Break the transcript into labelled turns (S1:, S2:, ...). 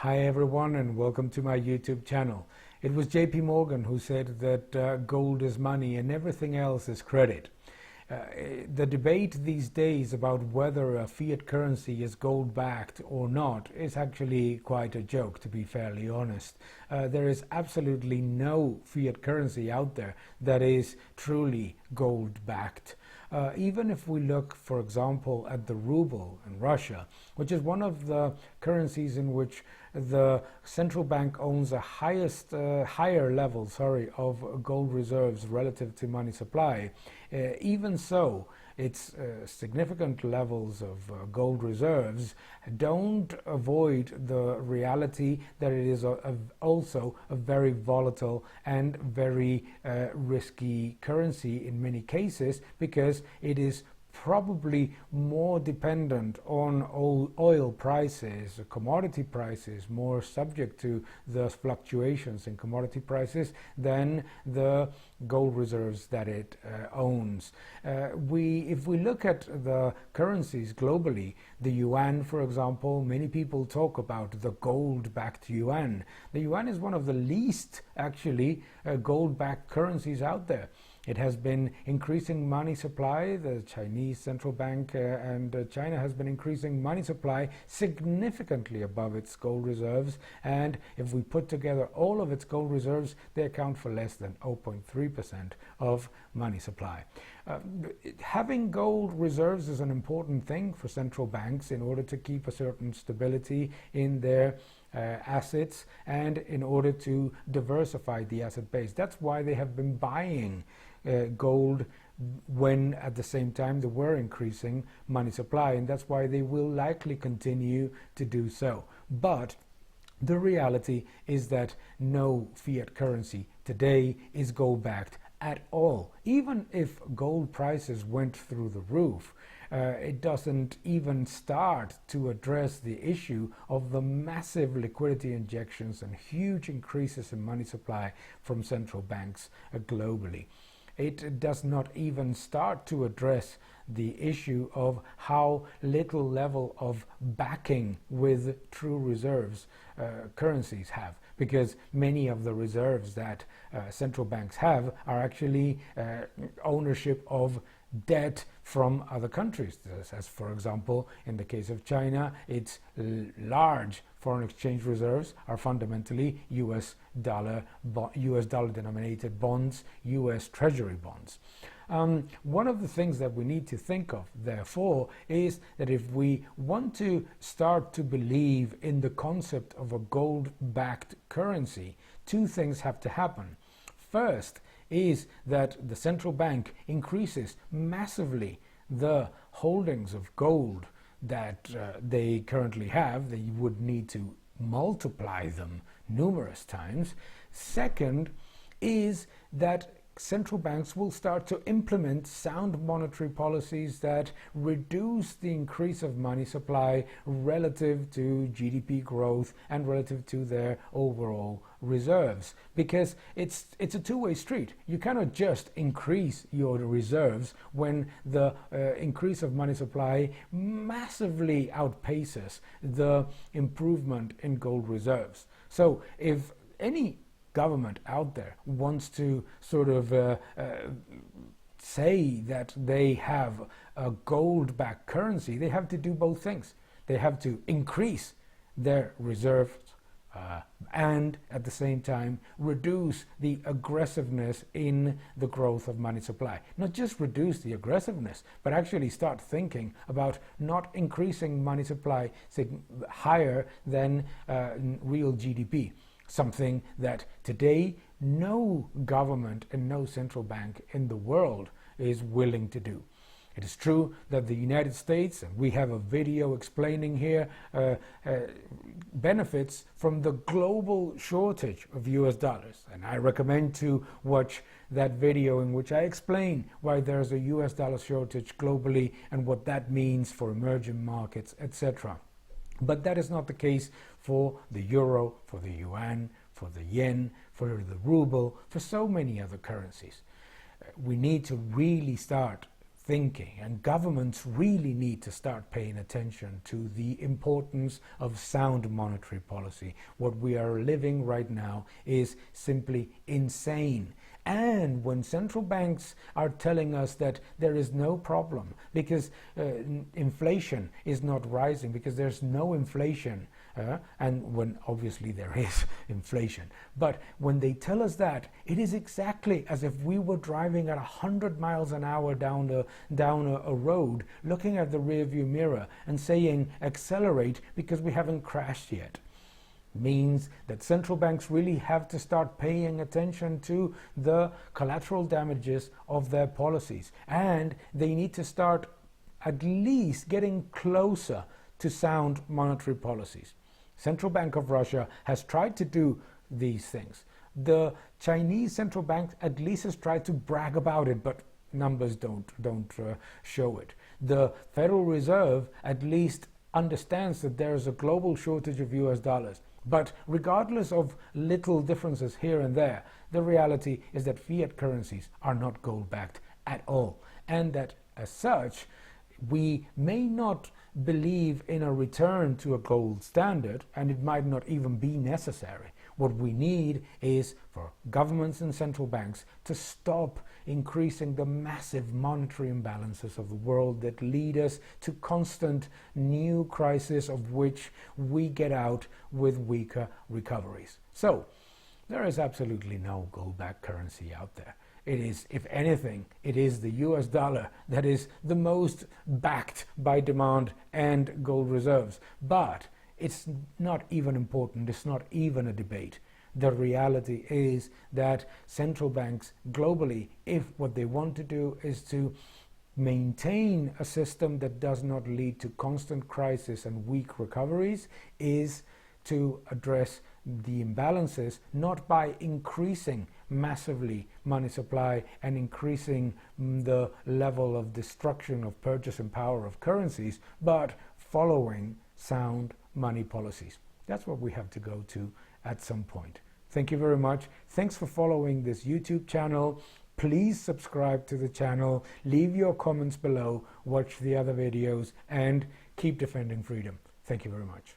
S1: Hi everyone and welcome to my YouTube channel. It was JP Morgan who said that gold is money and everything else is credit. The debate these days about whether a fiat currency is gold backed or not is actually quite a joke, to be fairly honest. There is absolutely no fiat currency out there that is truly gold backed. Even if we look, for example, at the ruble in Russia, which is one of the currencies in which the central bank owns a higher level of gold reserves relative to money supply, even so, its significant levels of gold reserves don't avoid the reality that it is also a very volatile and very risky currency in many cases, because it is probably more dependent on oil prices, commodity prices, more subject to the fluctuations in commodity prices than the gold reserves that it owns. If we look at the currencies globally, the yuan, for example, many people talk about the gold-backed yuan. The yuan is one of the least actually gold-backed currencies out there. It has been increasing money supply. The Chinese central bank and China has been increasing money supply significantly above its gold reserves. And if we put together all of its gold reserves, they account for less than 0.3% of money supply. Having gold reserves is an important thing for central banks in order to keep a certain stability in their assets and in order to diversify the asset base. That's why they have been buying gold when at the same time they were increasing money supply, and that's why they will likely continue to do so. But the reality is that no fiat currency today is gold backed at all. Even if gold prices went through the roof, it doesn't even start to address the issue of the massive liquidity injections and huge increases in money supply from central banks globally. It does not even start to address the issue of how little level of backing with true reserves currencies have, because many of the reserves that central banks have are actually ownership of debt from other countries. As for example, in the case of China, its large foreign exchange reserves are fundamentally US dollar denominated bonds, US Treasury bonds. One of the things that we need to think of, therefore, is that if we want to start to believe in the concept of a gold-backed currency, two things have to happen. First is that the central bank increases massively the holdings of gold that they currently have. They would need to multiply them numerous times. Second is that central banks will start to implement sound monetary policies that reduce the increase of money supply relative to GDP growth and relative to their overall reserves, because it's a two-way street. You cannot just increase your reserves when the increase of money supply massively outpaces the improvement in gold reserves. So if any government out there wants to sort of say that they have a gold-backed currency, they have to do both things. They have to increase their reserves and at the same time reduce the aggressiveness in the growth of money supply. Not just reduce the aggressiveness, but actually start thinking about not increasing money supply higher than real GDP. Something that today no government and no central bank in the world is willing to do. It is true that the United States, and we have a video explaining here, benefits from the global shortage of US dollars. And I recommend to watch that video in which I explain why there's a US dollar shortage globally and what that means for emerging markets, etc. But that is not the case for the euro, for the yuan, for the yen, for the ruble, for so many other currencies. We need to really start thinking, and governments really need to start paying attention to the importance of sound monetary policy. What we are living right now is simply insane. And when central banks are telling us that there is no problem because inflation is not rising, because there's no inflation, and when obviously there is inflation, but when they tell us that, it is exactly as if we were driving at 100 miles an hour down a road, looking at the rearview mirror and saying accelerate because we haven't crashed yet. Means that central banks really have to start paying attention to the collateral damages of their policies, and they need to start at least getting closer to sound monetary policies. Central Bank of Russia has tried to do these things. The Chinese central bank at least has tried to brag about it, but numbers don't show it. The Federal Reserve at least understands that there is a global shortage of US dollars. But regardless of little differences here and there, the reality is that fiat currencies are not gold-backed at all. And that as such, we may not believe in a return to a gold standard, and it might not even be necessary. What we need is for governments and central banks to stop increasing the massive monetary imbalances of the world that lead us to constant new crises of which we get out with weaker recoveries. So, there is absolutely no gold-backed currency out there. It is, if anything, it is the US dollar that is the most backed by demand and gold reserves. But it's not even important, it's not even a debate. The reality is that central banks globally, if what they want to do is to maintain a system that does not lead to constant crisis and weak recoveries, is to address the imbalances not by increasing massively money supply and increasing the level of destruction of purchasing power of currencies, but following sound money policies. That's what we have to go to at some point. Thank you very much. Thanks for following this YouTube channel. Please subscribe to the channel, leave your comments below, watch the other videos, and keep defending freedom. Thank you very much.